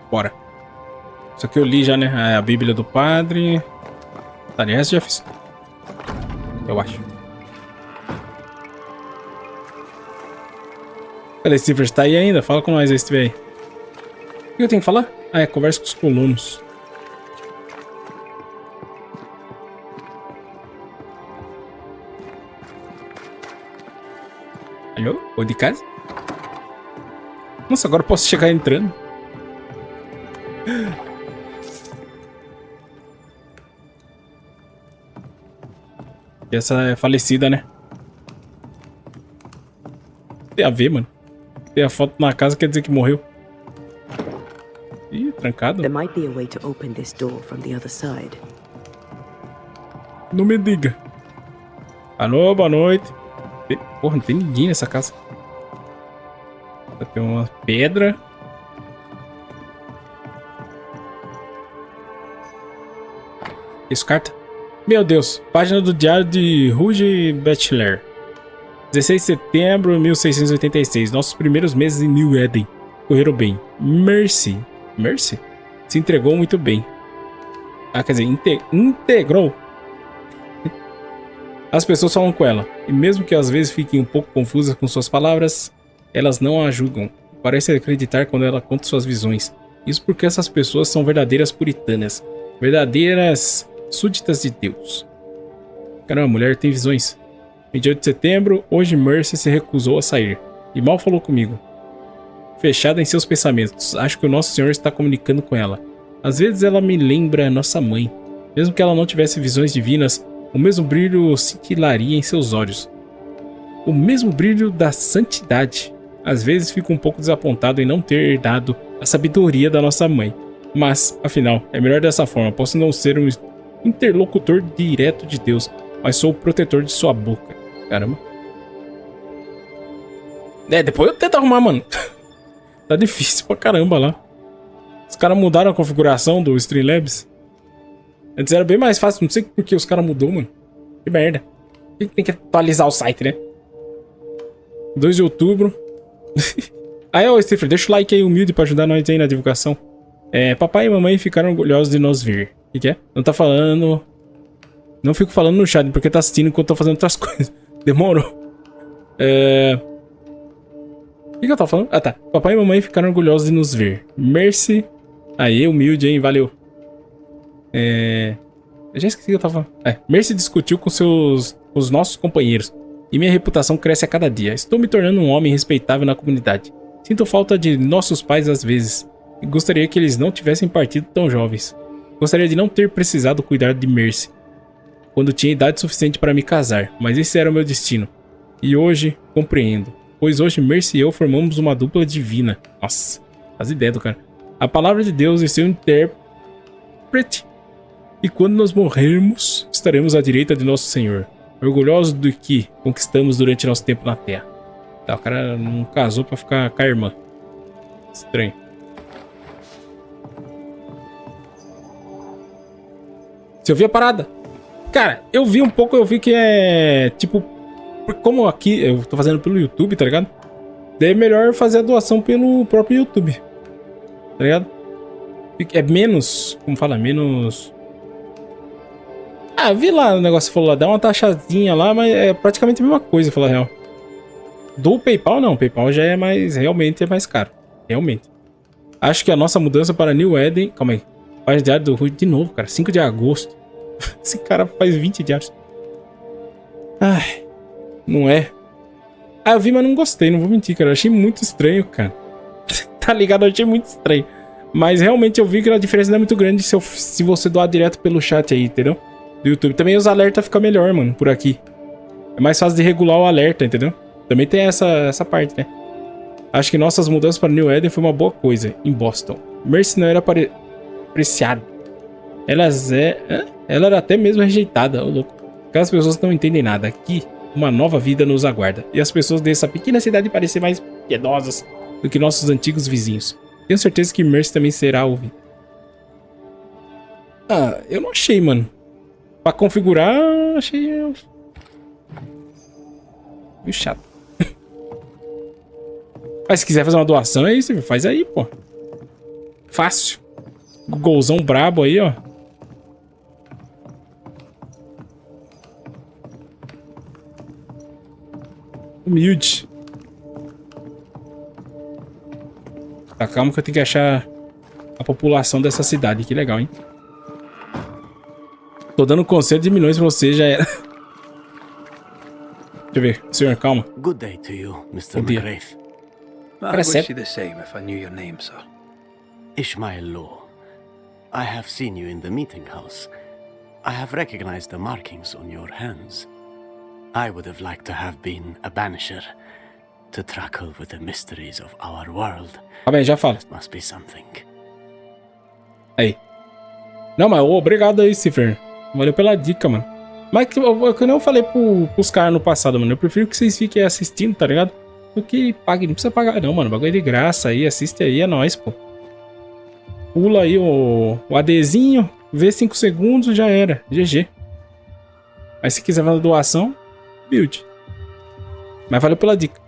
Bora. Isso aqui eu li já, né? A Bíblia do Padre. Tá, aliás, já fiz. Eu acho. Cadê Steve? Tá aí ainda? Fala com nós aí, Steve aí. O que eu tenho que falar? Ah, é, conversa com os colonos. Alô? Ou de casa? Nossa, agora eu posso chegar entrando. E essa é falecida, né? Tem a ver, mano. Tem a foto na casa, quer dizer que morreu. Ih, trancado. There might be a way to open this door from the other side. Não me diga. Alô, boa noite. Porra, não tem ninguém nessa casa. Tem uma pedra. Isso, carta. Meu Deus. Página do diário de Rouge Bachelor. 16 de setembro de 1686. Nossos primeiros meses em New Eden correram bem. Mercy se entregou muito bem. Ah, quer dizer, integrou. As pessoas falam com ela, e mesmo que às vezes fiquem um pouco confusas com suas palavras, elas não a julgam. Parecem acreditar quando ela conta suas visões. Isso porque essas pessoas são verdadeiras puritanas, verdadeiras súditas de Deus. Caramba, a mulher tem visões. 28 de setembro, hoje Mercy se recusou a sair, e mal falou comigo. Fechada em seus pensamentos, acho que o Nosso Senhor está comunicando com ela. Às vezes ela me lembra nossa mãe. Mesmo que ela não tivesse visões divinas, o mesmo brilho cintilaria em seus olhos. O mesmo brilho da santidade. Às vezes fico um pouco desapontado em não ter herdado a sabedoria da nossa mãe. Mas, afinal, é melhor dessa forma. Posso não ser um interlocutor direto de Deus, mas sou o protetor de sua boca. Caramba. É, depois eu tento arrumar, mano. Tá difícil pra caramba lá. Os caras mudaram a configuração do Streamlabs. Antes era bem mais fácil, não sei por que os caras mudou, mano. Que merda. Tem que atualizar o site, né? 2 de outubro. Aí, ô Stephen, deixa o like aí humilde pra ajudar nós aí na divulgação. Papai e mamãe ficaram orgulhosos de nos ver. O que é? Não tá falando... Não fico falando no chat, porque tá assistindo enquanto tô fazendo outras coisas. Demorou. O que eu tava falando? Ah, tá. Papai e mamãe ficaram orgulhosos de nos ver. Mercy. Aí, humilde, hein? Valeu. Eu já esqueci o que eu tava falando. Mercy discutiu com os nossos companheiros. E minha reputação cresce a cada dia. Estou me tornando um homem respeitável na comunidade. Sinto falta de nossos pais às vezes. E gostaria que eles não tivessem partido tão jovens. Gostaria de não ter precisado cuidar de Mercy quando tinha idade suficiente para me casar. Mas esse era o meu destino. E hoje compreendo. Pois hoje Mercy e eu formamos uma dupla divina. Nossa, faz ideia do cara. A palavra de Deus e seu intérprete. E quando nós morrermos, estaremos à direita de nosso Senhor. Orgulhosos do que conquistamos durante nosso tempo na Terra. Tá, o cara não casou pra ficar com a irmã. Estranho. Você ouviu a parada? Cara, eu vi um pouco, eu vi que é... Tipo, como aqui eu tô fazendo pelo YouTube, tá ligado? Daí é melhor fazer a doação pelo próprio YouTube. Tá ligado? É menos... Como fala? Menos... Ah, eu vi lá o negócio que falou lá, dá uma taxazinha lá, mas é praticamente a mesma coisa, falar a real. Do PayPal não, o PayPal já é mais, realmente é mais caro, realmente. Acho que a nossa mudança para New Eden, calma aí, página diária do Rui de novo, cara, 5 de agosto. Esse cara faz 20 diários. Ai, não é. Ah, eu vi, mas não gostei, não vou mentir, cara, eu achei muito estranho, cara. Tá ligado, eu achei muito estranho. Mas realmente eu vi que a diferença não é muito grande se você doar direto pelo chat aí, entendeu? Do YouTube. Também os alertas ficam melhor, mano, por aqui. É mais fácil de regular o alerta, entendeu? Também tem essa parte, né? Acho que nossas mudanças para New Eden foi uma boa coisa, em Boston. Mercy não era apreciada. Ela era até mesmo rejeitada, ô louco. Aquelas pessoas não entendem nada. Aqui, uma nova vida nos aguarda. E as pessoas dessa pequena cidade parecem mais piedosas do que nossos antigos vizinhos. Tenho certeza que Mercy também será ouvida. Ah, eu não achei, mano. Pra configurar, achei... meio chato. Mas se quiser fazer uma doação, é isso, faz aí, pô. Fácil. Golzão brabo aí, ó. Humilde. Tá, calma que eu tenho que achar a população dessa cidade. Que legal, hein? Tô dando conselho de milhões pra você, já era. Deixa eu ver. Senhor, calma. Good day to you, Mr. Bom dia. McGrath. I wish you the same if I knew your name, sir. Ishmael Law. I have seen you in the meeting house. I have recognized the markings on your hands. I would have liked to have been a banisher, to tackle with the mysteries of our world. Tá bem, já falo. It must be something. Aí. Não, mas obrigado aí, Cipher. Valeu pela dica, mano. Mas que eu falei pros caras no passado, mano. Eu prefiro que vocês fiquem assistindo, tá ligado? Do que pague. Não precisa pagar, não, mano. O bagulho é de graça aí. Assiste aí, é nóis, pô. Pula aí o ADzinho. Vê 5 segundos, já era. GG. Aí se quiser fazer doação, build. Mas valeu pela dica.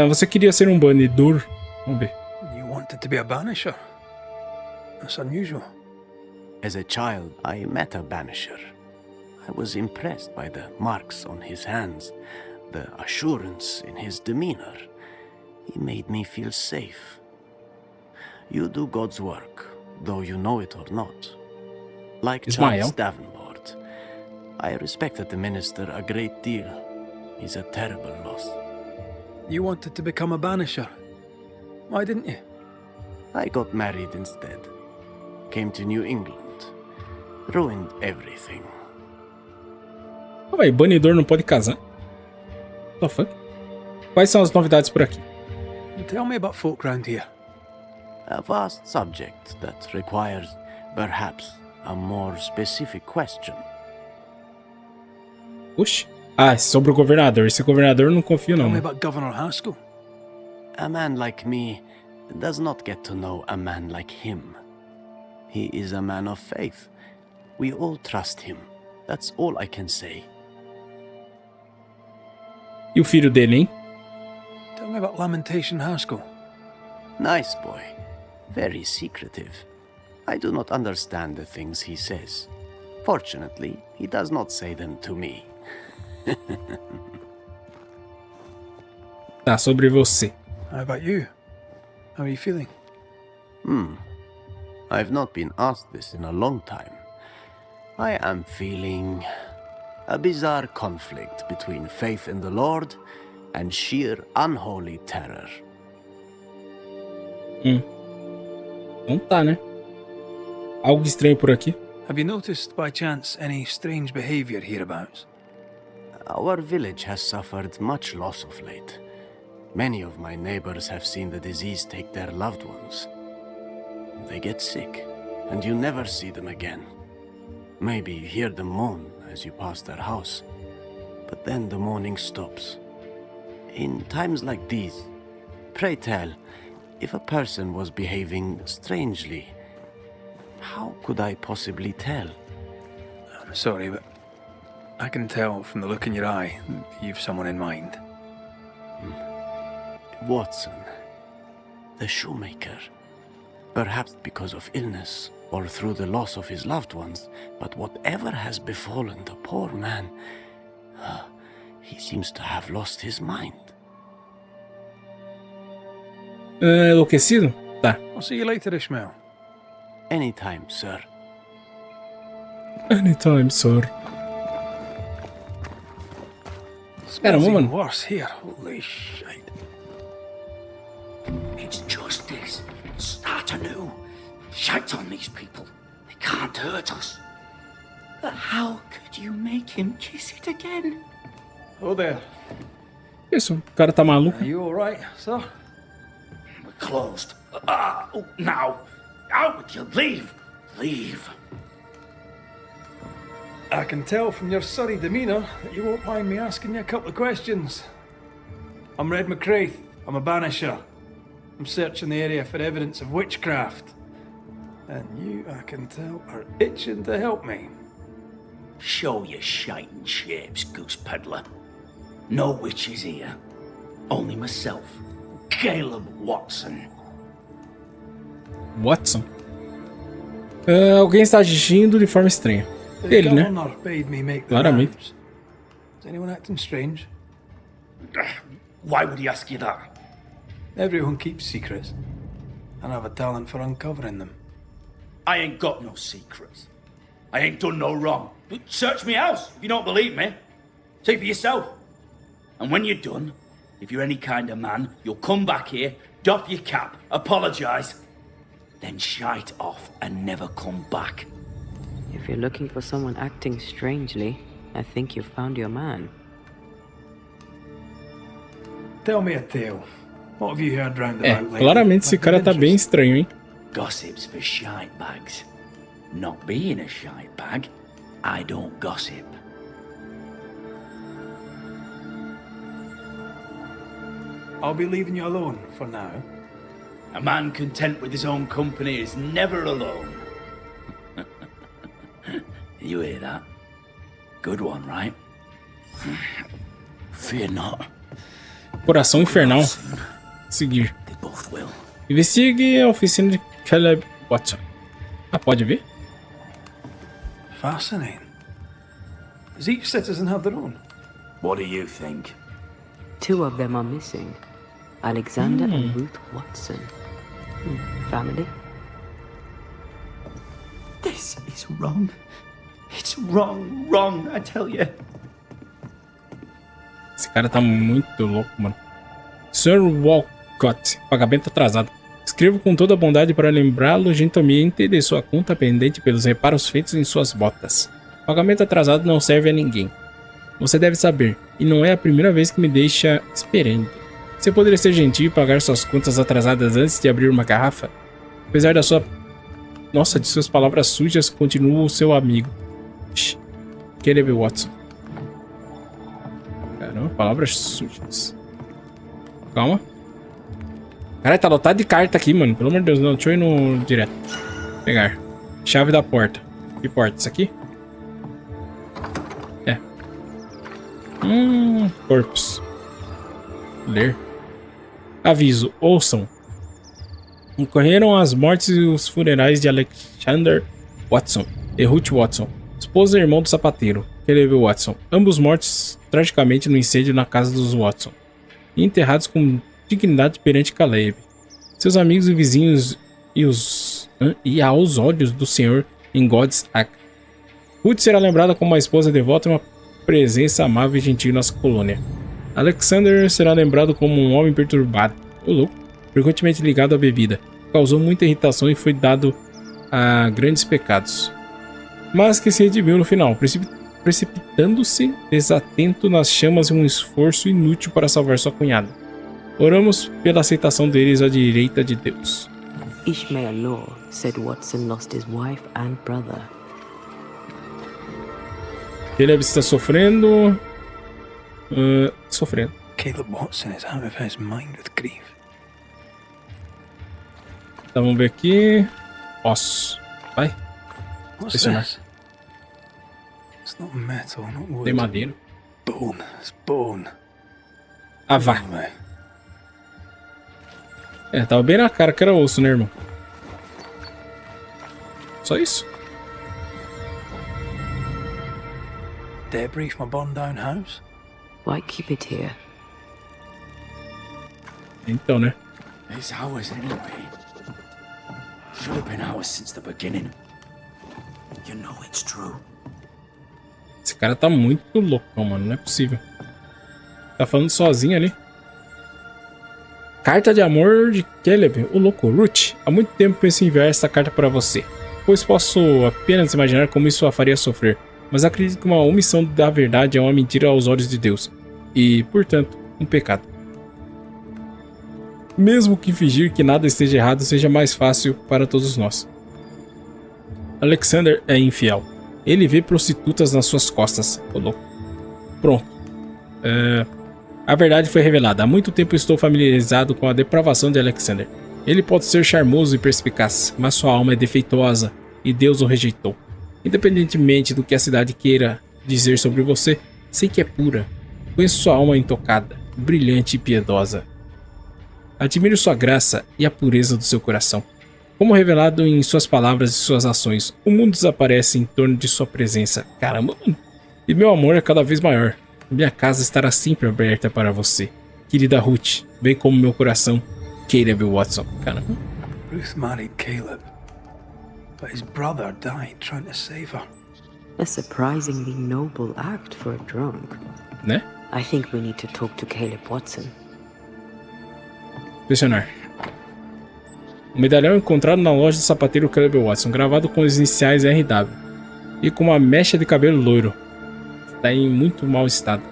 Você queria ser um banidor? Vamos ver. You wanted to be a banisher? That's unusual. As a child, I met a banisher. I was impressed by the marks on his hands, the assurance in his demeanor. He made me feel safe. You do God's work, though you know it or not. Like Ismael. Charles Davenport, I respected the minister a great deal. He's a terrible loss. You wanted to become a banisher? Why didn't you? I got married instead. Came to New England. Ruined everything. Calma aí, banidor não pode casar? What the fuck? Quais são as novidades por aqui? Tell me about folk round here. A vast subject that requires, perhaps, a more specific question. Oxi. Ah, sobre o governador. Esse governador eu não confio, Tell não. me Mano. about Governor Haskell. A man like me does not get to know a man like him. He is a man of faith. We all trust him. That's all I can say. E o filho dele, hein? Tell me about Lamentation Haskell. Nice boy. Very secretive. I do not understand the things he says. Fortunately, he does not say them to me. Tá, sobre você. How about you? How are you feeling? I've not been asked this in a long time. I am feeling a bizarre conflict between faith in the Lord and sheer unholy terror. Não tá, né? Algo estranho por aqui. Have you noticed by chance any strange behavior hereabouts? Our village has suffered much loss of late. Many of my neighbors have seen the disease take their loved ones. They get sick, and you never see them again. Maybe you hear them moan as you pass their house, but then the moaning stops. In times like these, pray tell, if a person was behaving strangely, how could I possibly tell? I'm sorry, but I can tell from the look in your eye that you've someone in mind. Watson, the shoemaker. Perhaps because of illness or through the loss of his loved ones, but whatever has befallen the poor man, he seems to have lost his mind. Enlouquecido? Tá. I'll see you later, Ishmael. Anytime, sir. Anytime, sir. Smells woman. even worse here. Holy shit. It's justice. Start anew. Shout on these people. They can't hurt us. But how could you make him kiss it again? Oh there. Isso, o cara tá maluco. Are you alright, sir? We're closed. Now. Out with you. Leave. Leave. I can tell from your surly demeanour that you won't mind me asking you a couple of questions. I'm Red McCraith. I'm a banisher. I'm searching the area for evidence of witchcraft. And you, I can tell, are itching to help me. Show your shiting shapes, goose peddler. No witches here. Only myself, Caleb Watson. Watson? Alguém está agindo de forma estranha. Ele, né? Claramente. Is anyone acting strange? Why would he ask you that? Everyone keeps secrets, and I have a talent for uncovering them. I ain't got no secrets. I ain't done no wrong. Search me house if you don't believe me. See for yourself. And when you're done, if you're any kind of man, you'll come back here, doff your cap, apologise, then shite off and never come back. If you're looking for someone acting strangely, I think you've found your man. Tell me a tale. What have you heard round about lately? Claramente esse cara tá bem estranho, hein? Gossip's for shite bags. Not being a shite bag, I don't gossip. I'll be leaving you alone for now. A man content with his own company is never alone. You hear that? Good one, right? Fear not. Coração infernal. Seguir. They both will. Investigue a oficina de Caleb Watson. Ah, pode ver? Fascinating. Does each citizen have their own? What do you think? 2 of them are missing. Alexander and Ruth Watson. Family? This is wrong. It's wrong, I tell you. Esse cara tá muito louco, mano. Sir Walcott, pagamento atrasado. Escrevo com toda a bondade para lembrá-lo gentilmente de sua conta pendente pelos reparos feitos em suas botas. Pagamento atrasado não serve a ninguém. Você deve saber, e não é a primeira vez que me deixa esperando. Você poderia ser gentil e pagar suas contas atrasadas antes de abrir uma garrafa? Apesar da sua... Nossa, de suas palavras sujas, continua o seu amigo. Caleb Watson. Caramba, palavras sujas. Calma. Caralho, tá lotado de carta aqui, mano. Pelo amor de Deus, não. Deixa eu ir no direto. Pegar. Chave da porta. Que porta? Isso aqui? É. Corpos. Ler. Aviso. Ouçam. Ocorreram as mortes e os funerais de Alexander Watson e Ruth Watson, esposa e irmão do sapateiro, Caleb Watson, ambos mortos tragicamente no incêndio na casa dos Watson, e enterrados com dignidade perante Caleb, seus amigos e vizinhos e aos olhos do Senhor em God's Act. Ruth será lembrada como uma esposa devota e uma presença amável e gentil em nossa colônia. Alexander será lembrado como um homem perturbado, frequentemente ligado à bebida, causou muita irritação e foi dado a grandes pecados, mas que se redimiu no final, precipitando-se desatento nas chamas em um esforço inútil para salvar sua cunhada. Oramos pela aceitação deles à direita de Deus. Ishmael Law said Watson lost his wife and brother. Caleb está sofrendo. Caleb Watson is out of his mind with grief. Então vamos ver aqui. Ossos. Vai. What's this? It's not metal, not wood. Tem madeira. Bone. It's bone. Ah, vá. Tava bem na cara que era osso, né, irmão? Só isso? Debris from a burned down house? Why keep it here? Então, né? It's ours anyway. Should have been ours since the beginning. You know it's true. Esse cara tá muito loucão, mano. Não é possível. Tá falando sozinho ali. Carta de amor de Caleb, o louco. Ruth, há muito tempo penso em enviar esta carta para você, pois posso apenas imaginar como isso a faria sofrer. Mas acredito que uma omissão da verdade é uma mentira aos olhos de Deus. E, portanto, um pecado. Mesmo que fingir que nada esteja errado seja mais fácil para todos nós. Alexander é infiel. Ele vê prostitutas nas suas costas. Ô, louco. Pronto. A verdade foi revelada. Há muito tempo estou familiarizado com a depravação de Alexander. Ele pode ser charmoso e perspicaz, mas sua alma é defeituosa e Deus o rejeitou. Independentemente do que a cidade queira dizer sobre você, sei que é pura. Conheço sua alma intocada, brilhante e piedosa. Admiro sua graça e a pureza do seu coração. Como revelado em suas palavras e suas ações, o mundo desaparece em torno de sua presença. Caramba, mano. E meu amor é cada vez maior. Minha casa estará sempre aberta para você. Querida Ruth, bem como meu coração, Caleb Watson. Caramba. Ruth married Caleb, but his brother died trying to save her. A surprisingly noble act for a drunk. Né? I think we need to talk to Caleb Watson. Pressionar. O medalhão encontrado na loja do sapateiro Caleb Watson, gravado com os iniciais RW e com uma mecha de cabelo loiro. Está em muito mau estado.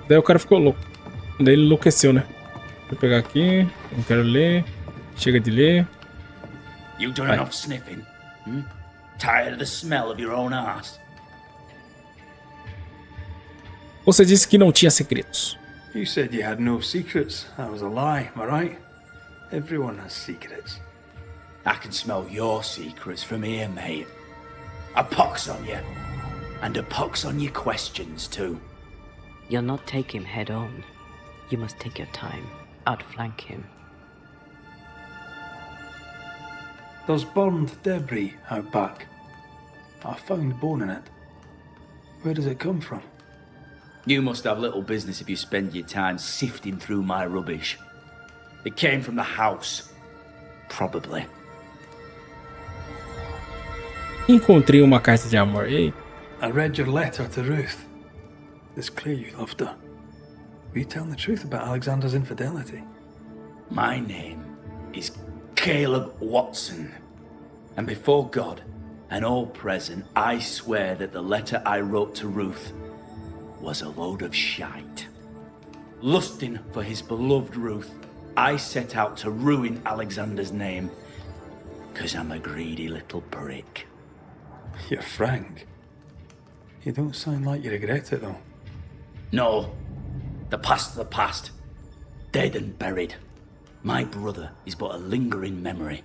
Daí o cara ficou louco. Daí ele enlouqueceu, né? Vou pegar aqui. Não quero ler. Chega de ler. You done enough sniffing? Tired of the smell of your own ass? Você disse que não tinha segredos. You said you had no secrets. That was a lie, am I right? Everyone has secrets. I can smell your secrets from here, mate. A pox on you. And a pox on your questions, too. You'll not take him head on. You must take your time. Outflank him. There's burned debris out back. I found bone in it. Where does it come from? You must have little business if you spend your time sifting through my rubbish. It came from the house. Probably. Encontrei uma carta de amor. Ei. I read your letter to Ruth. It's clear you loved her. Were you telling the truth about Alexander's infidelity? My name is Caleb Watson. And before God and all present, I swear that the letter I wrote to Ruth was a load of shite. Lusting for his beloved Ruth, I set out to ruin Alexander's name, 'cause I'm a greedy little prick. You're frank. You don't sound like you regret it, though. No, the past's the past. Dead and buried. My brother is but a lingering memory.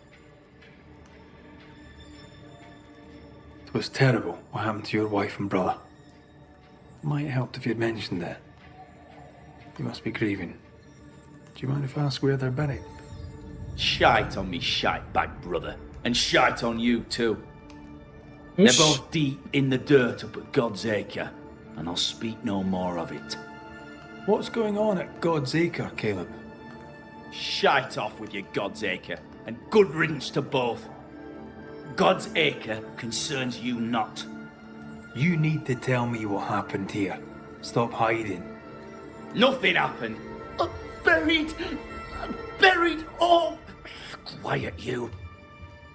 It was terrible what happened to your wife and brother. Might have helped if you'd mentioned it. You must be grieving. Do you mind if I ask where they're buried? Shite on me shite bag brother. And shite on you too. They're both deep in the dirt up at God's Acre, and I'll speak no more of it. What's going on at God's Acre, Caleb? Shite off with your God's Acre, and good riddance to both. God's Acre concerns you not. You need to tell me what happened here. Stop hiding. Nothing happened. Buried. Buried. Oh, quiet you.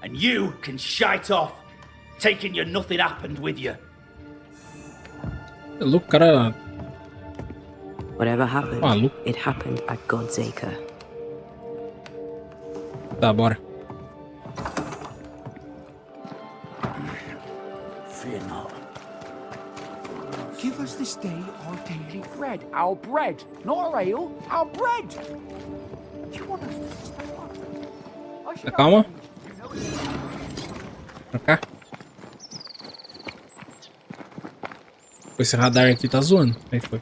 And you can shite off, taking your nothing happened with you. Look, cara. Whatever happened, Maluco. it happened at God's Acre. Tá, bora. Fear not. Give us this day our daily bread. Our bread, not our ale, our bread. Do you want us to stay up? Calma. Pra cá. Esse radar aqui tá zoando. Aí foi.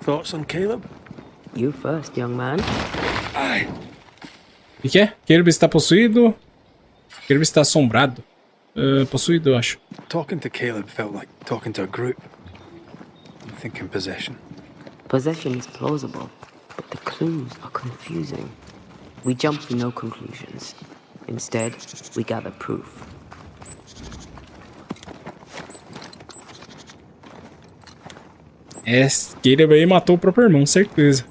Thoughts on Caleb? You first, young man. O que é? Caleb está possuído? Caleb está assombrado. Possuído, eu acho. Talking to Caleb felt like talking to a group. I'm thinking possession. Possession is plausible, but the clues are confusing. We jump to no conclusions. Instead, we gather proof. Caleb aí matou o próprio irmão, certeza.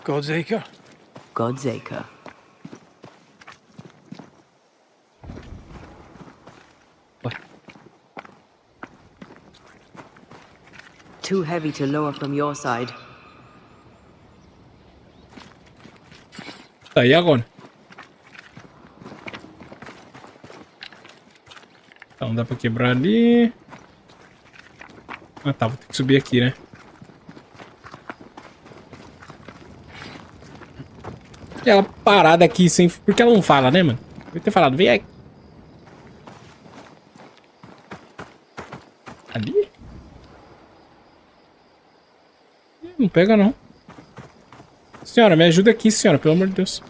God's Acre? God's Acre. Too heavy to lower from your side. Tá, e agora? Então dá pra quebrar ali. Ah tá, vou ter que subir aqui, né? E ela parada aqui sem... Por que ela não fala, né, mano? Eu ter falado, vem aí. Ali? Não pega, não. Senhora, me ajuda aqui, senhora, pelo amor de Deus.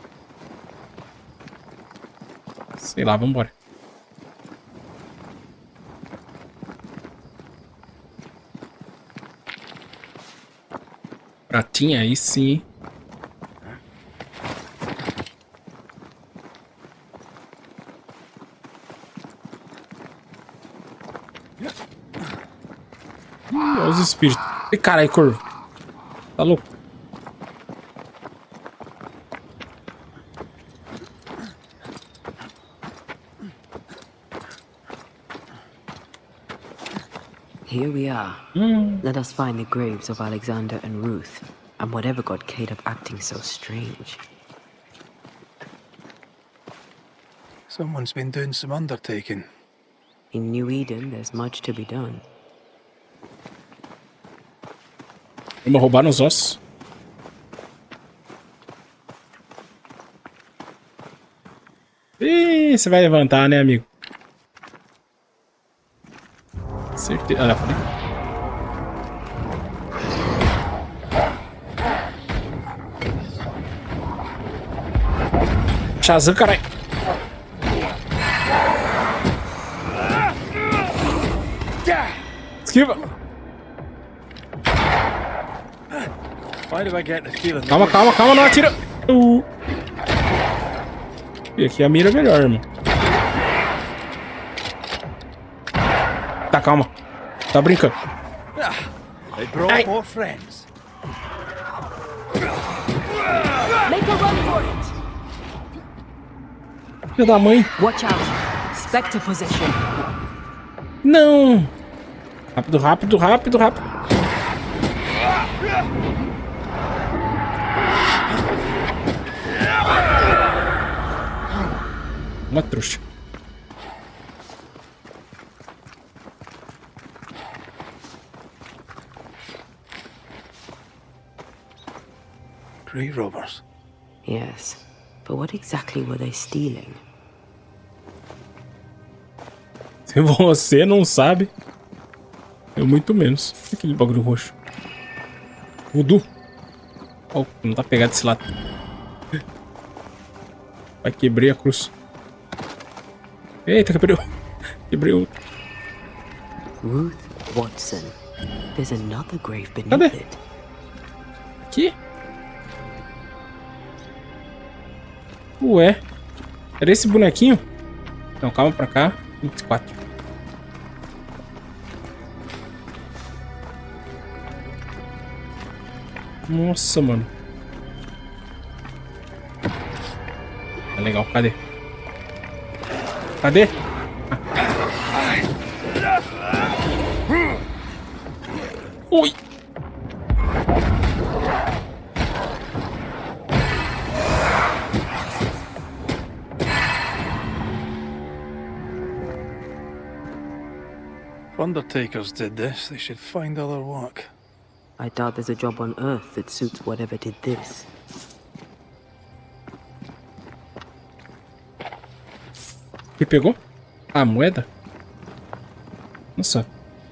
Sei lá, vambora. Pratinha aí sim. Olha os espíritos. Ih, caralho, corvo. Tá louco? Here we are. Let us find the graves of Alexander and Ruth, and whatever got Kate up acting so strange. Someone's been doing some undertaking. In New Eden, there's much to be done. Vamos roubar nos ossos. Ih, você vai levantar, né, amigo? Certeza. Olha, falei. Shazam, caralho. Esquiva. Why do I get the feeling? Calma, calma, calma, não atira. E aqui a mira é melhor, irmão. Tá, calma. Tá brincando. They brought more friends. Make a run for it! Filho da mãe. Watch out! Spectre position. Não. Rápido, rápido, rápido, rápido. Uma trouxa. Grey robbers. Yes, but what exactly were they stealing? Se você não sabe, eu muito menos. Aquele bagulho roxo. Voodoo. Oh, não tá pegado desse lado. Vai, quebrei a cruz. Eita, quebrei. Quebrei o... Ruth Watson. There's another grave beneath Cadê? it. Aqui? Ué. Era esse bonequinho? Não, calma pra cá. 24. Nossa, mano. Tá legal, cadê? Cadê? Ui! If undertakers did this, they should find other work. I doubt there's a job on Earth that suits whatever did this. Que pegou? A moeda? Nossa.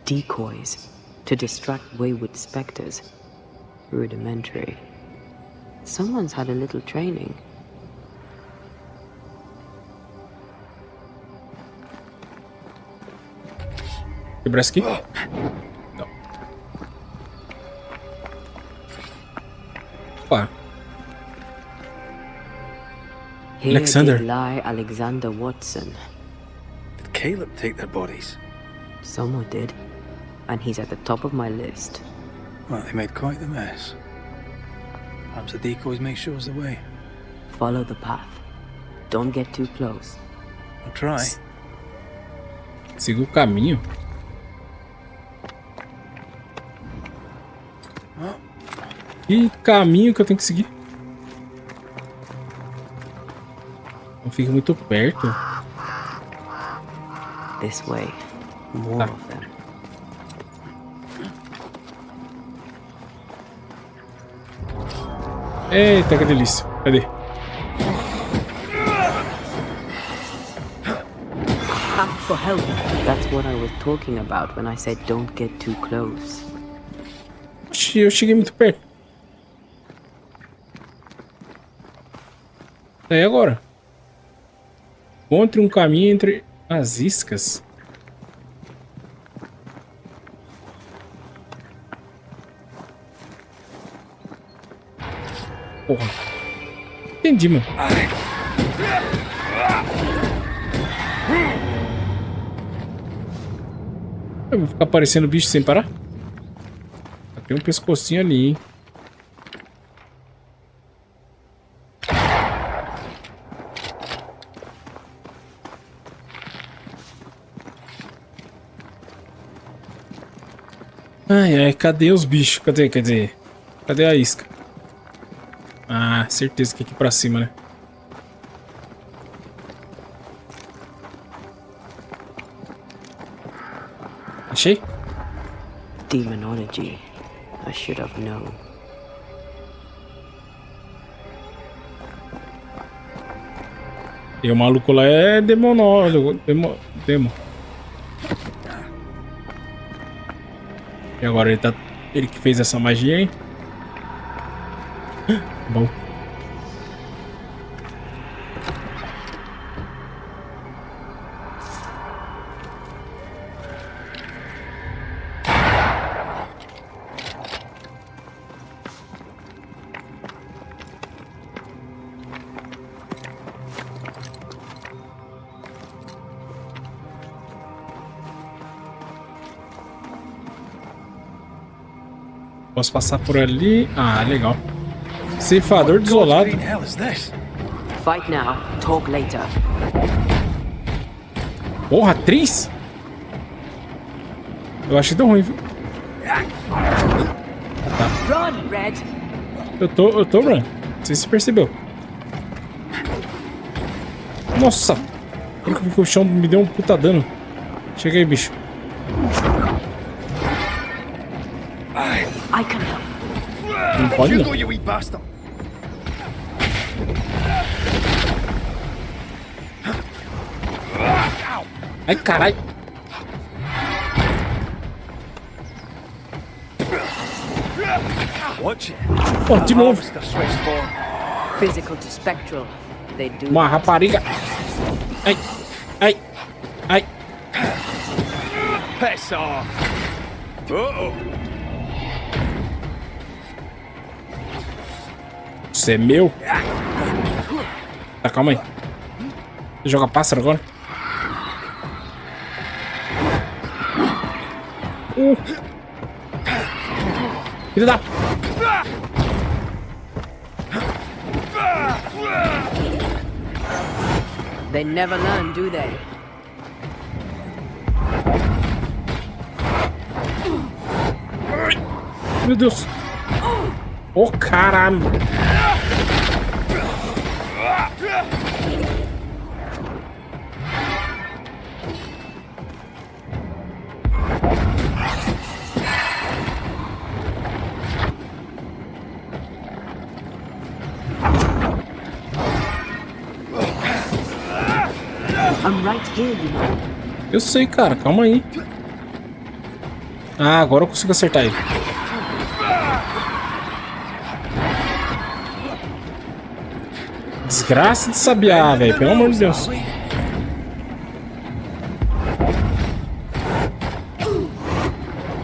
Decoys to distract wayward specters. Rudimentary. Someone's had a little training. Quebrar isso aqui? Não. Opa. Here Alexander. did lie Alexander Watson. Did Caleb take their bodies? Someone did. And he's at the top of my list. Well, they made quite the mess. Perhaps the decoys may show us the way. Follow the path. Don't get too close. I'll try. Siga o caminho. Que caminho que eu tenho que seguir? Não fique muito perto. This way. More Tá. of them. Eita, que delícia. Cadê? tap for help. That's what I was talking about when I said don't get too close. Oxi, eu cheguei muito perto. E aí agora? Encontre um caminho entre as iscas. Porra. Entendi, mano. Eu vou ficar aparecendo bicho sem parar? Tem um pescocinho ali, hein? Ai, ai, cadê os bichos? Cadê a isca? Ah, certeza que é aqui pra cima, né? Achei? Demonology. I should have known. E o maluco lá é demonólogo. Demo. E agora ele tá. Ele que fez essa magia, hein? Bom. Posso passar por ali? Ah, legal. Ceifador desolado. What the hell is this? Fight now, talk later. Porra, atriz? Eu achei tão ruim, viu? Run, Red. Eu tô, Bran. Não sei se você percebeu. Nossa! Eu vi que o chão me deu um puta dano. Chega aí, bicho. I can help. Não pode não. You wee bastard. Ai, caralho. Watch it. Pô, de novo. Harvester switched forward. Physical to spectral. They do. Uma rapariga. Ai, ai, ai. Piss off. Uh-oh. Você é meu? Tá, calma aí. Você joga pássaro agora? Filho da... They never learn, do they? Meu Deus. Ô, caralho. I'm right here, you know. Eu sei, cara. Calma aí. Ah, agora eu consigo acertar ele. Desgraça de sabiá, velho. Pelo amor de Deus.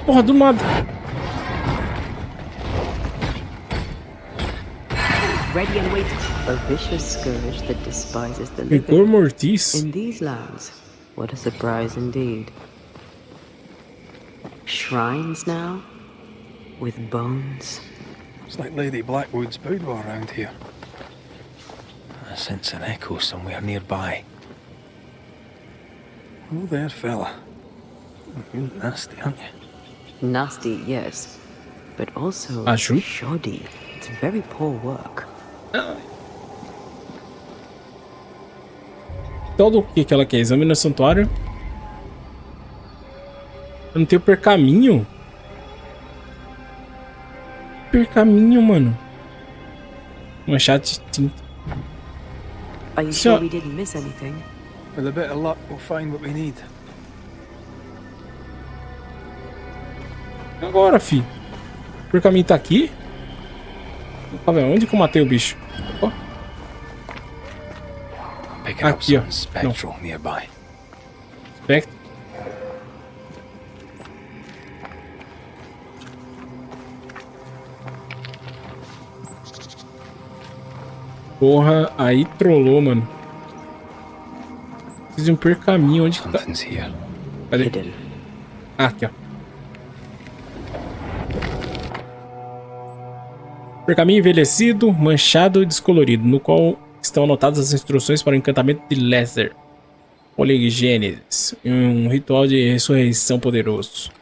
Porra, do nada. Ready and waiting. A vicious scourge that despises the Rigor living. mortis. In these lands, what a surprise indeed. Shrines now, with bones. It's like Lady Blackwood's boudoir around here. I sense an echo somewhere nearby. Oh there, fella. You're nasty, aren't you? Nasty, yes, but also Acho. shoddy. It's very poor work. Todo o que ela quer? Exame no santuário. Eu não tenho percaminho. Percaminho, mano. Machado de tinta. Are you So- sure we didn't miss anything? With a bit of luck, we'll find what we need. Agora, fi. O caminho tá aqui. Tá vendo? Onde que eu matei o bicho? Ó. Picking up Aqui, ó. something spectral nearby. Spectre. Porra, aí trollou, mano. Preciso de um percaminho. Onde que tá? Something's here. Cadê? Hidden. Ah, aqui, ó. Pergaminho envelhecido, manchado e descolorido, no qual estão anotadas as instruções para o encantamento de Lesser, Poligênesis, um ritual de ressurreição poderoso.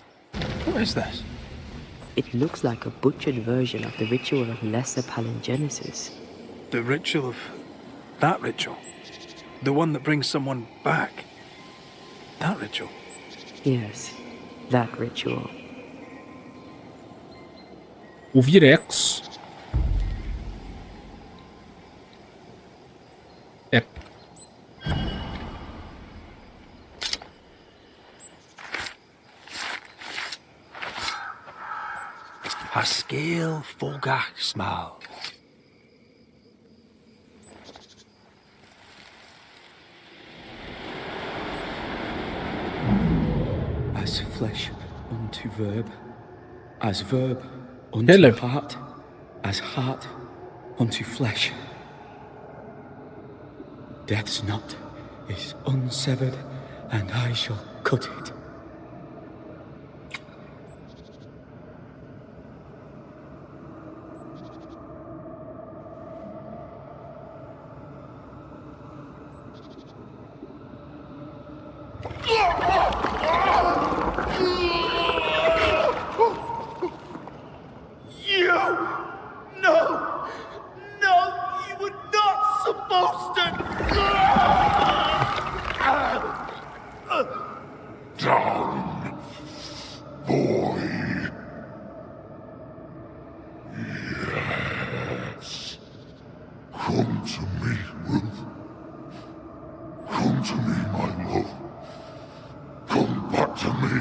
What is this? It looks like a butchered version of the ritual of Lesser Palingenesis. The ritual of... that ritual? The one that brings someone back? That ritual? Yes, that ritual. O Virecos. É. A scale fogach smell. As flesh unto verb, as verb unto Caleb. heart, as heart unto flesh. Death's knot is unsevered, and I shall cut it. Come to me, Ruth. Come to me, my love. Come back to me.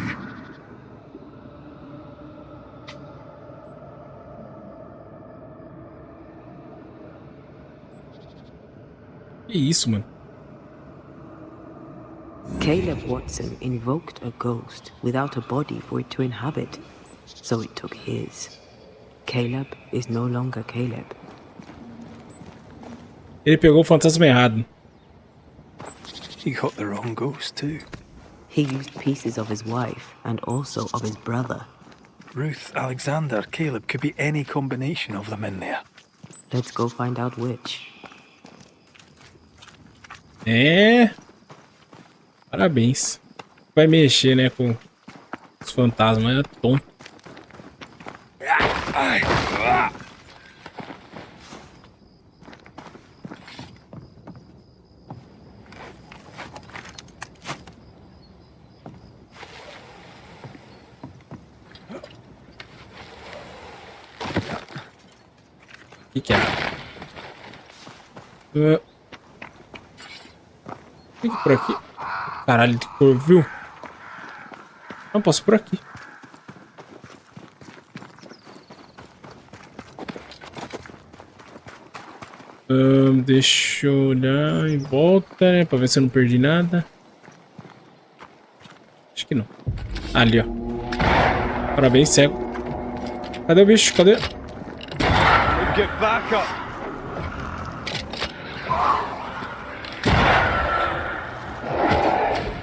Que isso, mano? Caleb Watson invoked a ghost without a body for it to inhabit, so it took his. Caleb is no longer Caleb. Ele pegou o fantasma errado. He got the wrong ghost too. He used pieces of his wife and also of his brother. Ruth, Alexander, Caleb, could be any combination of them in there. Let's go find out which. É. Parabéns. Vai mexer, né, com os fantasmas. É tonto. O que é? Tem que ir por aqui. Caralho, de cor, viu? Não posso ir por aqui. Deixa eu olhar em volta, né? Pra ver se eu não perdi nada. Acho que não. Ali, ó. Parabéns, cego. Cadê o bicho? Cadê? Get back up.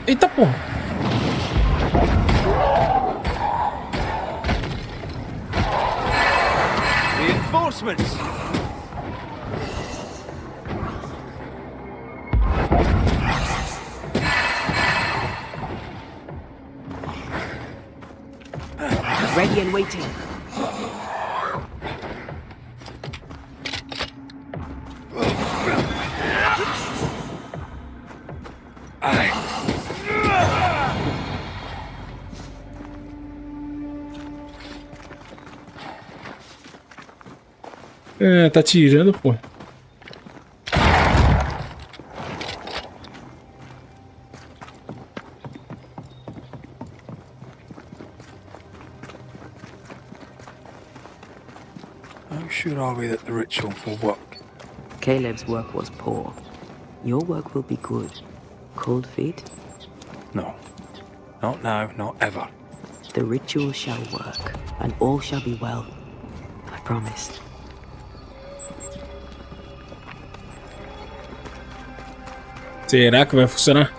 Eita porra! Reinforcements. Ready and waiting. É, tá tirando, pô. sure are we that the ritual will work? Caleb's work was poor. Your work will be good. Cold feet? No. Not now, not ever. The ritual shall work, and all shall be well. I promise. Será que vai funcionar?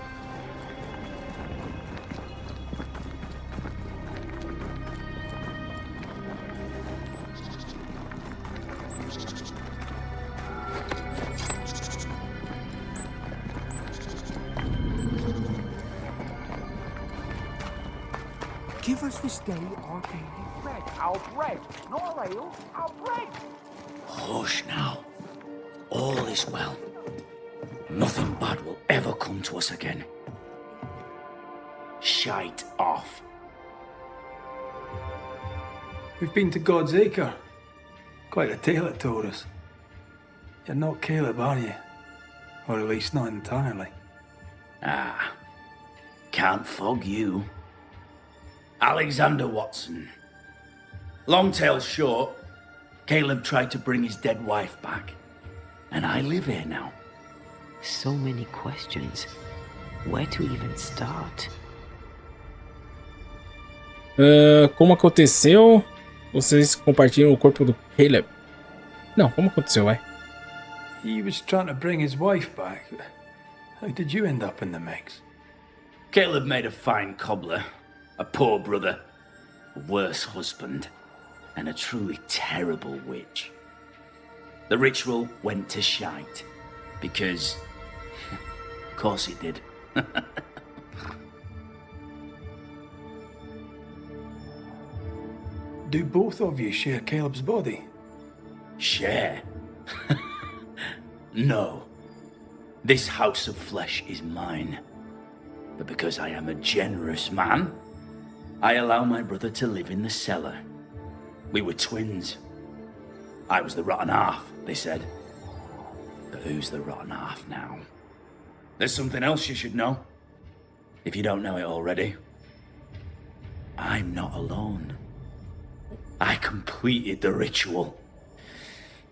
Give us this day our daily bread. Our bread, not our ale, our bread. Hush now. All is well. Nothing bad will ever come to us again. Shite off. We've been to God's Acre. Quite a tale it told us. You're not Caleb, are you? Or at least not entirely. Ah, can't fog you. Alexander Watson. Long tale short, Caleb tried to bring his dead wife back. And I live here now. So many questions. Where to even start? Como aconteceu? Vocês compartilham o corpo do Caleb? Não, como aconteceu, vai? He was trying to bring his wife back. How did you end up in the mix? Caleb made a fine cobbler, a poor brother, a worse husband, and a truly terrible witch. The ritual went to shite, because, of course it did. Do both of you share Caleb's body? Share? No. This house of flesh is mine. But because I am a generous man, I allow my brother to live in the cellar. We were twins. I was the rotten half, they said. But who's the rotten half now? There's something else you should know. If you don't know it already. I'm not alone. I completed the ritual.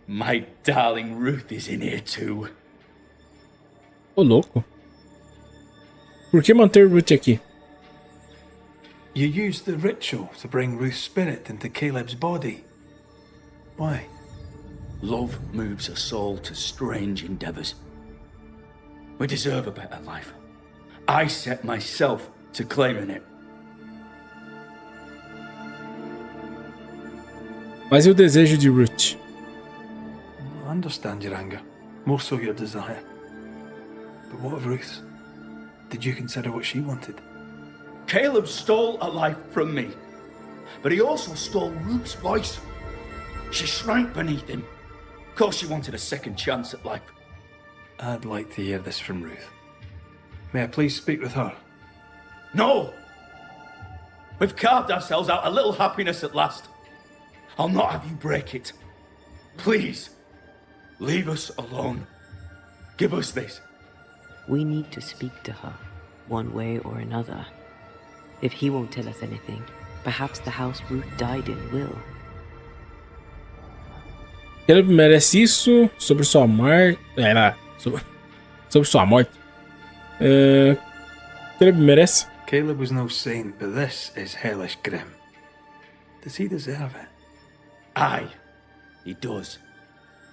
My darling Ruth is in here too. Ô, louco. Por que manter Ruth aqui? You used the ritual to bring Ruth's spirit into Caleb's body. Why? Love moves us all to strange endeavors. We deserve a better life. I set myself to claiming it. Mas e o desejo de Ruth? I understand your anger, more so your desire. But what of Ruth's? Did you consider what she wanted? Caleb stole a life from me, but he also stole Ruth's voice. She shrank beneath him. Of course she wanted a second chance at life. I'd like to hear this from Ruth. May I please speak with her? No! We've carved ourselves out a little happiness at last. I'll not have you break it. Please, leave us alone. Give us this. We need to speak to her, one way or another. If he won't tell us anything, perhaps the house Ruth died in will. Caleb merece isso sobre sua morte. Sobre sua morte. Caleb merece. Caleb was no saint, but this is hellish grim. Does he deserve it? Aye, he does.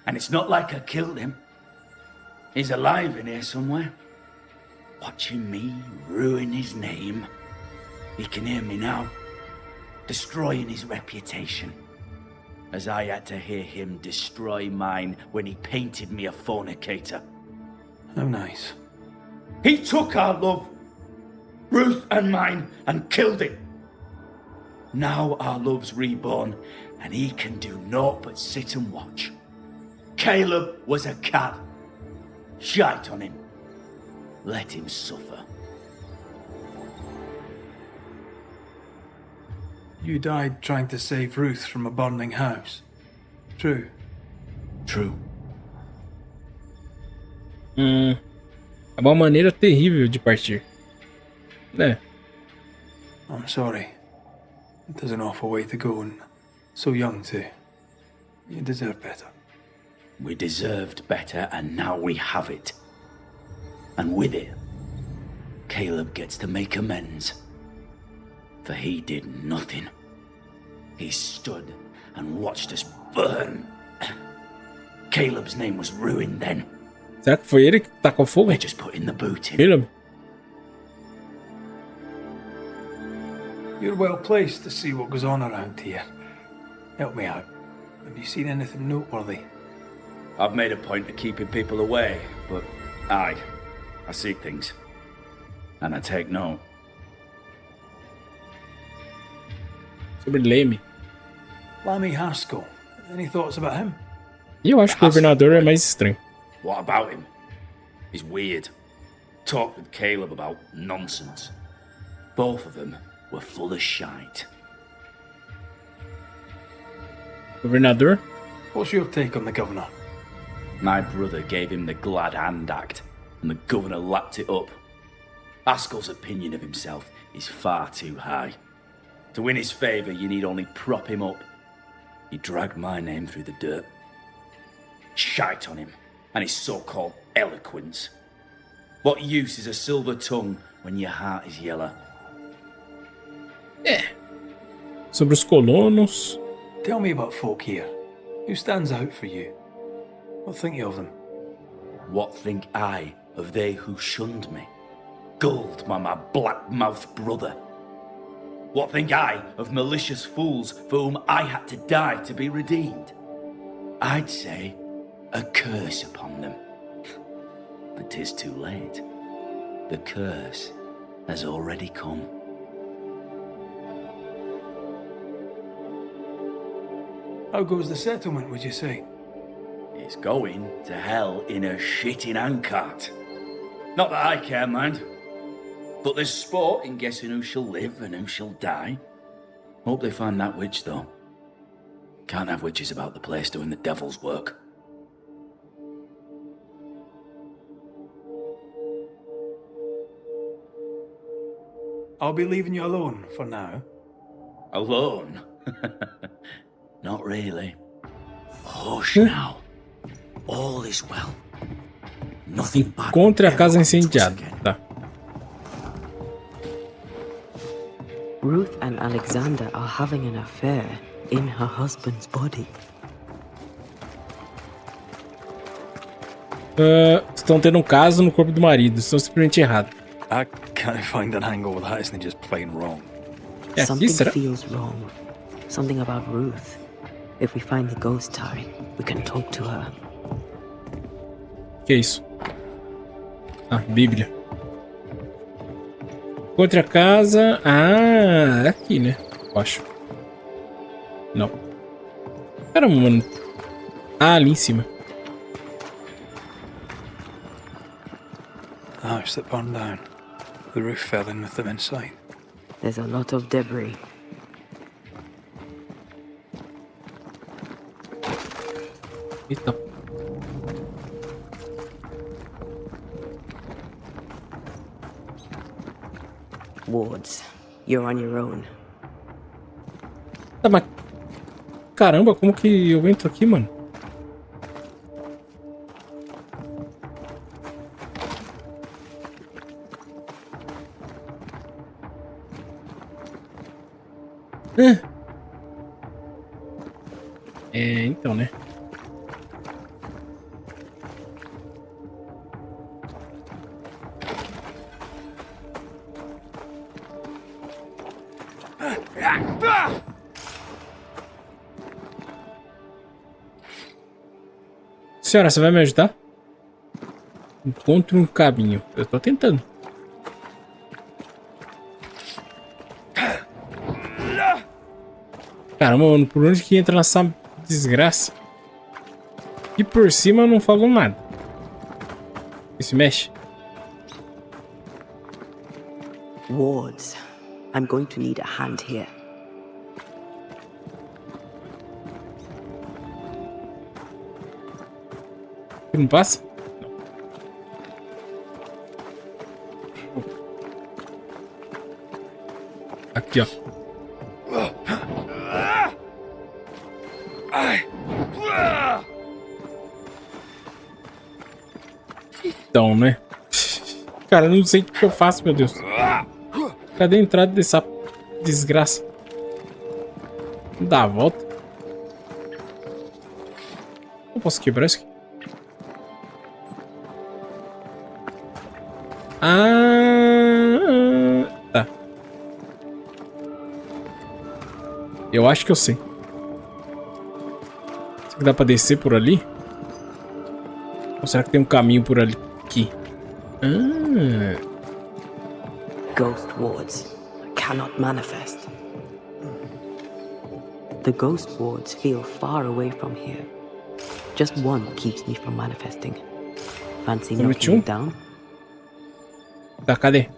And it's not like I killed him. He's alive in here somewhere. Watching me ruin his name. He can hear me now. Destroying his reputation. As I had to hear him destroy mine when he painted me a fornicator. How nice. He took our love, Ruth and mine, and killed it. Now our love's reborn, and he can do naught but sit and watch. Caleb was a cat. Shite on him. Let him suffer. You died trying to save Ruth from a burning house. True. True. É uma maneira terrível de partir. I'm sorry. It is an awful way to go, and so young too. You deserve better. We deserved better, and now we have it. And with it, Caleb gets to make amends. For he did nothing. He stood and watched us burn. Caleb's name was ruined then. Será que foi ele que tacou fogo? We're just putting the boot in. Caleb? You're well placed to see what goes on around here. Help me out. Have you seen anything noteworthy? I've made a point of keeping people away, but I see things. And I take note. Sobre Leme. Lammy Haskell. Any thoughts about him? E eu acho que o governador é mais estranho. What about him? He's weird. Talked with Caleb about nonsense. Both of them were full of shite. Governador? What's your take on the governor? My brother gave him the glad hand act, and the governor lapped it up. Haskell's opinion of himself is far too high. To win his favour, you need only prop him up. He dragged my name through the dirt. Shite on him, and his so-called eloquence. What use is a silver tongue when your heart is yellow? Sobre os colonos. Tell me about folk here. Who stands out for you? What think you of them? What think I of they who shunned me? Gulled by my black-mouthed brother? What think I of malicious fools for whom I had to die to be redeemed? I'd say a curse upon them. But 'tis too late. The curse has already come. How goes the settlement, would you say? It's going to hell in a shitting handcart. Not that I care, mind. But there's sport in guessing who shall live and who shall die. Hope they find that witch, though. Can't have witches about the place doing the devil's work. I'll be leaving you alone for now. Alone? Not really. Hush now. All is well. Nothing bad. Encontre a casa incendiada. Tá. Ruth and Alexander are having an affair in her husband's body. Estão tendo um caso no corpo do marido. Estão simplesmente errados. I can't find an angle with that isn't just plain wrong. É, Something isso será? feels wrong. Something about Ruth. If we find the ghost tower, we can talk to her. Que é isso? Ah, Bíblia. Outra casa. Ah, é aqui, né? Eu acho. Não. Caramba, mano. Ah, ali em cima. The house that burned down. The roof fell in with them inside. There's a lot of debris. Eita. Wards, you're on your own. Tá, mas... Caramba, como que eu entro aqui, mano? É, então, né? Senhora, você vai me ajudar? Encontre um caminho. Eu tô tentando. Caramba, mano, por onde que entra nessa desgraça? E por cima não falou nada. E se mexe? Wards, I'm going to need a hand here. Não passa? Não. Aqui, ó. Então, né? Cara, eu não sei o que eu faço, meu Deus. Cadê a entrada dessa desgraça? Dá a volta. Eu posso quebrar isso aqui? Tá. Eu acho que eu sei. Será que dá pra descer por ali? Ou será que tem um caminho por ali? Aqui. Ghost wards cannot manifest. The ghost wards feel far away from here. Just one keeps me from manifesting. Fancy knocking me down? Tá, cadê?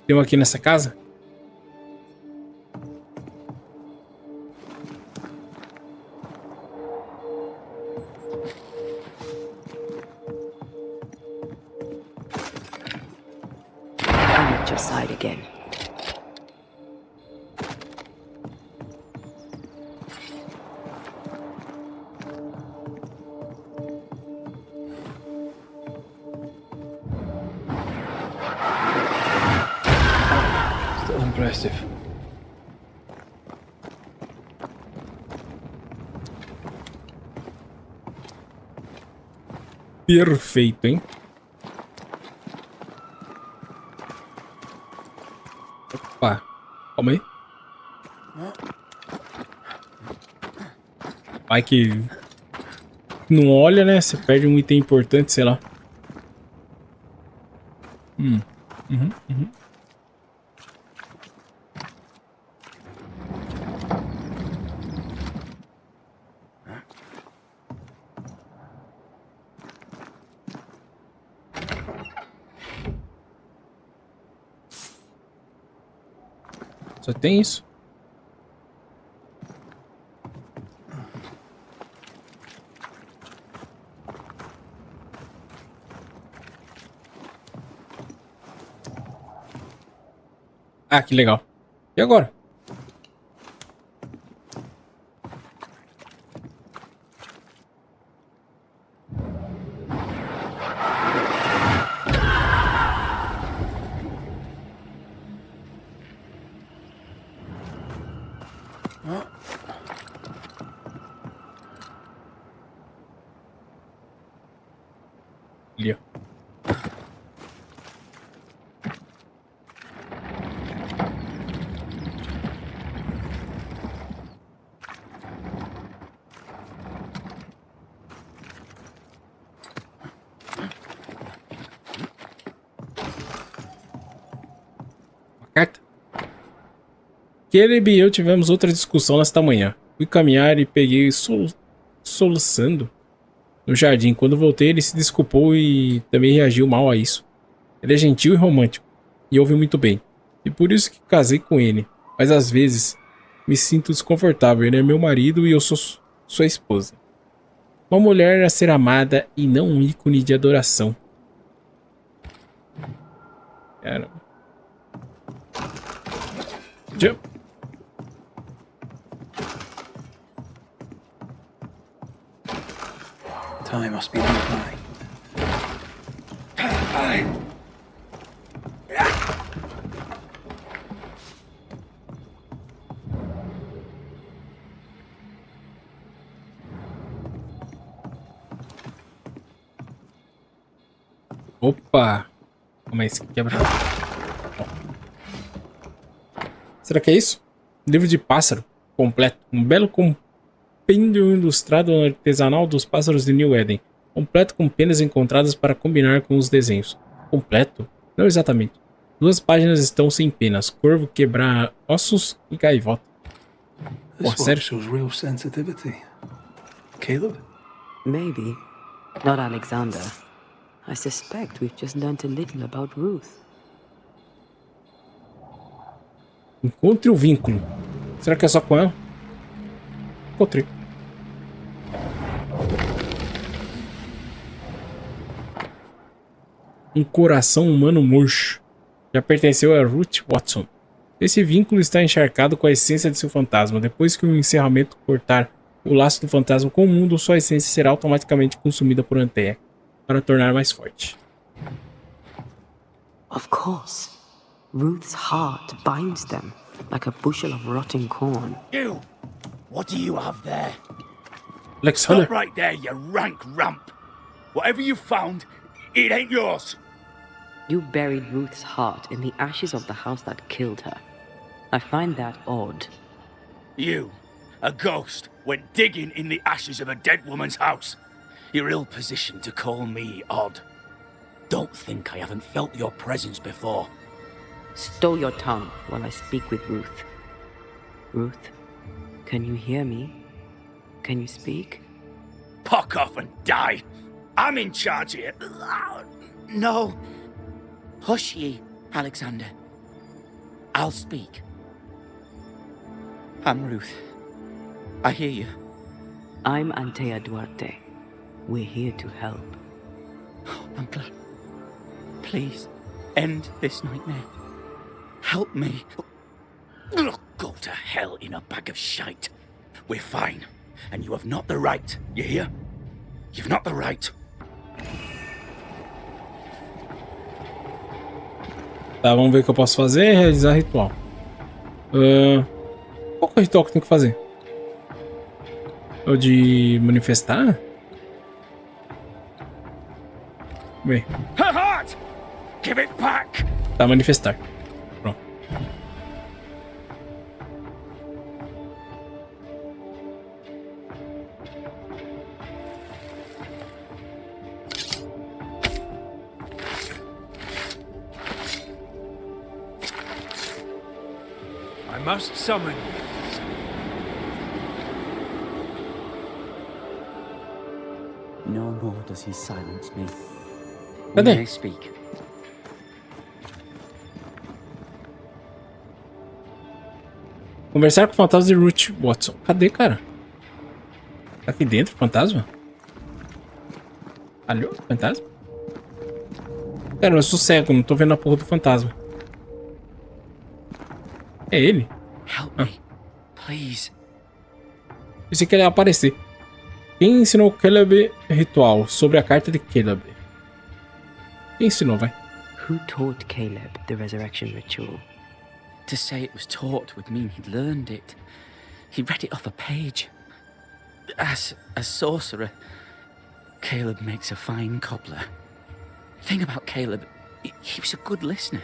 Tem um aqui nessa casa? I'm at your side again. Still impressive. Perfeito, hein? Opa, calma aí. Vai que não olha, né? Você perde um item importante, sei lá. Só tem isso. Ah, que legal. E agora? Ali, ó. Carta. Caleb e eu tivemos outra discussão nesta manhã. Fui caminhar e peguei soluçando no jardim. Quando voltei, ele se desculpou e também reagiu mal a isso. Ele é gentil e romântico, e ouve muito bem. E por isso que casei com ele. Mas às vezes me sinto desconfortável. Ele é meu marido e eu sou sua esposa. Uma mulher a ser amada e não um ícone de adoração. Caramba. Jump. Time must be nearby. Opa! Calma aí, esse quebra. Será que é isso? Livro de pássaro completo. Um belo compêndio ilustrado artesanal dos pássaros de New Eden. Completo com penas encontradas para combinar com os desenhos. Completo? Não exatamente. 2 páginas estão sem penas. Corvo, quebrar ossos e gaivota. Pô, sério? Shows real sensitivity. Caleb? Maybe. Not Alexander. I suspect we've just learnt a little about Ruth. Encontre o vínculo. Será que é só com ela? Encontrei. Um coração humano murcho. Já pertenceu a Ruth Watson. Esse vínculo está encharcado com a essência de seu fantasma. Depois que o encerramento cortar o laço do fantasma com o mundo, sua essência será automaticamente consumida por Antea para tornar mais forte. Of course. Ruth's heart binds them like a bushel of rotting corn. You! What do you have there? Alexander. Stop right there, you rank ramp! Whatever you found, it ain't yours! You buried Ruth's heart in the ashes of the house that killed her. I find that odd. You, a ghost, went digging in the ashes of a dead woman's house. You're ill-positioned to call me odd. Don't think I haven't felt your presence before. Stow your tongue while I speak with Ruth. Ruth, can you hear me? Can you speak? Pock off and die! I'm in charge here. No. Hush ye, Alexander. I'll speak. I'm Ruth. I hear you. I'm Antea Duarte. We're here to help. I'm glad. Please, end this nightmare. Help me. Go to hell in a bag of shite. We're fine. And you have not the right. You hear? You've not the right. Tá, vamos ver o que eu posso fazer. Realizar ritual. Qual que é o ritual que tem que fazer? É o de manifestar? Bem. Her heart! Give it back! Tá, manifestar. Pronto. I must summon you. No more does he silence me. Cadê? May I speak? Conversar com o fantasma de Ruth Watson. Cadê, cara? Tá aqui dentro o fantasma? Alô? Fantasma? Cara, eu sou cego, não tô vendo a porra do fantasma. É ele? Help me, please. Pensei que ele ia aparecer. Quem ensinou Caleb ritual sobre a carta de Caleb? Quem ensinou, vai? Who taught Caleb the resurrection ritual? To say it was taught would mean he'd learned it. He read it off a page. As a sorcerer, Caleb makes a fine cobbler. The thing about Caleb, he was a good listener.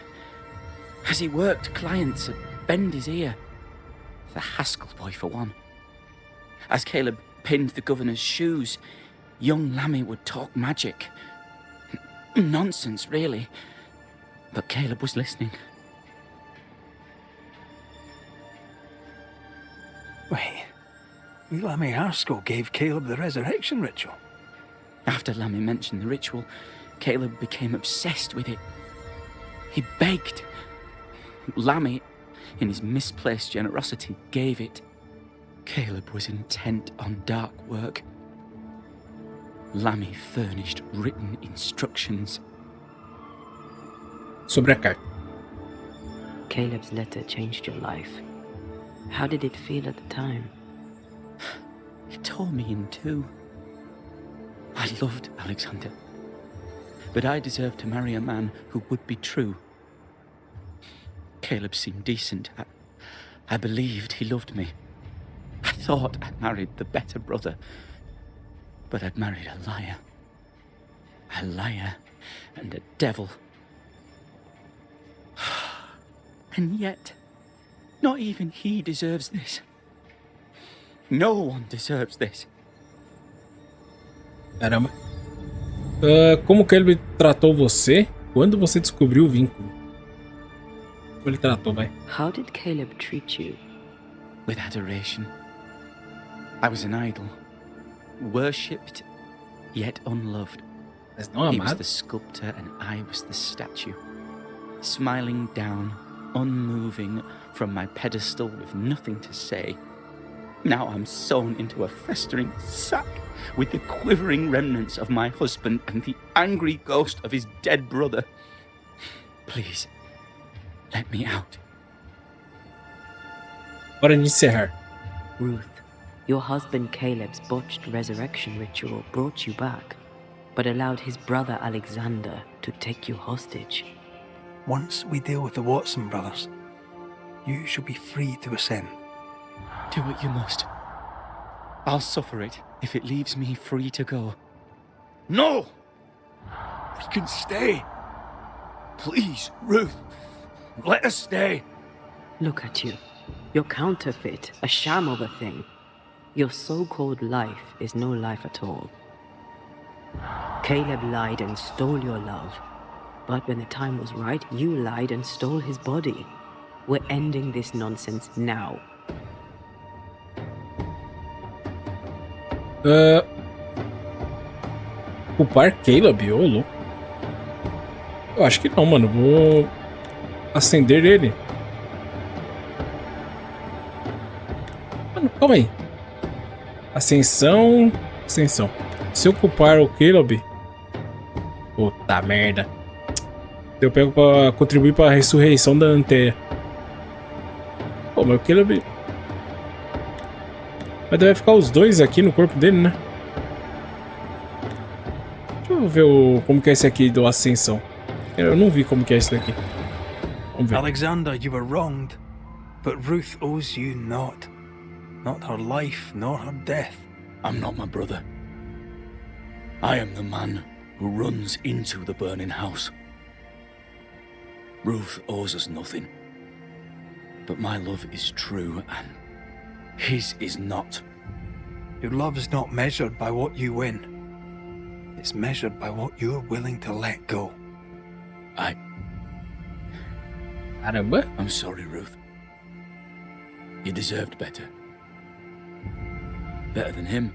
As he worked, clients would bend his ear. The Haskell boy, for one. As Caleb pinned the governor's shoes, young Lammy would talk magic. Nonsense, really. But Caleb was listening. Wait, Lammy Haskell gave Caleb the resurrection ritual. After Lammy mentioned the ritual, Caleb became obsessed with it. He begged. Lammy, in his misplaced generosity, gave it. Caleb was intent on dark work. Lammy furnished written instructions. Sobre a carta. Caleb's letter changed your life. How did it feel at the time? It tore me in two. I loved Alexander, but I deserved to marry a man who would be true. Caleb seemed decent. I believed he loved me. I thought I'd married the better brother, but I'd married a liar. A liar and a devil. And yet, not even he deserves this. No one deserves this. Caramba. Como Caleb tratou você quando você descobriu o vínculo? Como ele tratou, vai? How did Caleb treat you? With adoration. I was an idol. Worshipped, yet unloved. Mas não He was amado? the sculptor and I was the statue. Smiling down, unmoving from my pedestal with nothing to say. Now I'm sewn into a festering sack with the quivering remnants of my husband and the angry ghost of his dead brother. Please, let me out. Hora de encerrar. Ruth, Your husband Caleb's botched resurrection ritual brought you back, but allowed his brother Alexander to take you hostage. Once we deal with the Watson brothers, you shall be free to ascend. Do what you must. I'll suffer it if it leaves me free to go. No! We can stay. Please, Ruth. Let us stay. Look at you. You're counterfeit, a sham of a thing. Your so-called life is no life at all. Caleb lied and stole your love. But when the time was right, you lied and stole his body. We're ending this nonsense now. Culpar Caleb, ô louco. Eu acho que não, mano. Vou acender ele. Mano, calma aí. Ascensão. Ascensão. Se eu culpar o Caleb. Puta merda. Eu pego pra contribuir pra ressurreição da Anteia. Pô, mas o Caleb. Mas deve ficar os dois aqui no corpo dele, né? Deixa eu ver como que é esse aqui do Ascensão. Eu não vi como que é esse daqui. Vamos ver. Alexander, you were wronged, but Ruth owes you not. Not her life, nor her death. I'm not my brother. I am the man who runs into the burning house. Ruth owes us nothing. But my love is true and his is not. Your love is not measured by what you win. It's measured by what you're willing to let go. Caramba. I'm sorry, Ruth. You deserved better. Better than him.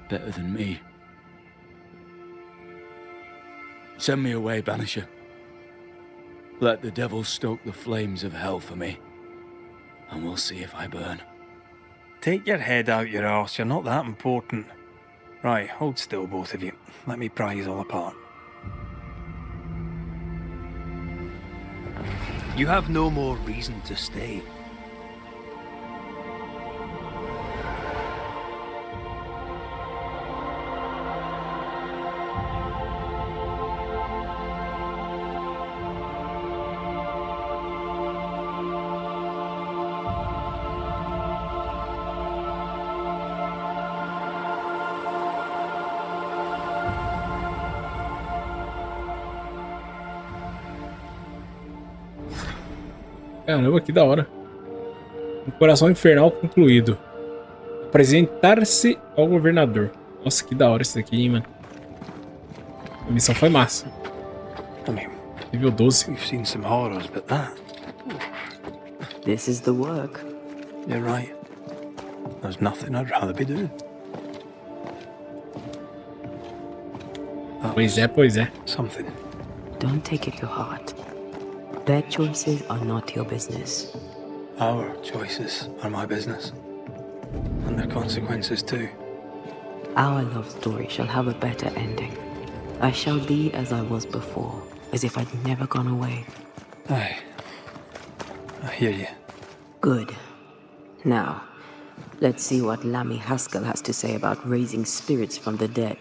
Better than me. Send me away, Banisher. Let the devil stoke the flames of hell for me, and we'll see if I burn. Take your head out your arse, you're not that important. Right, hold still, both of you. Let me pry you all apart. You have no more reason to stay. Caramba, que da hora. Um coração infernal concluído. Apresentar-se ao governador. Nossa, que da hora isso daqui, hein, mano. A missão foi massa. Nível 12. We've seen some horrors, but that... This is the work. You're right. There's nothing I'd rather be doing. Pois é, pois é. Something. Don't take it to heart. Their choices are not your business. Our choices are my business. And their consequences too. Our love story shall have a better ending. I shall be as I was before, as if I'd never gone away. Aye. I hear you. Good. Now, let's see what Lammy Haskell has to say about raising spirits from the dead.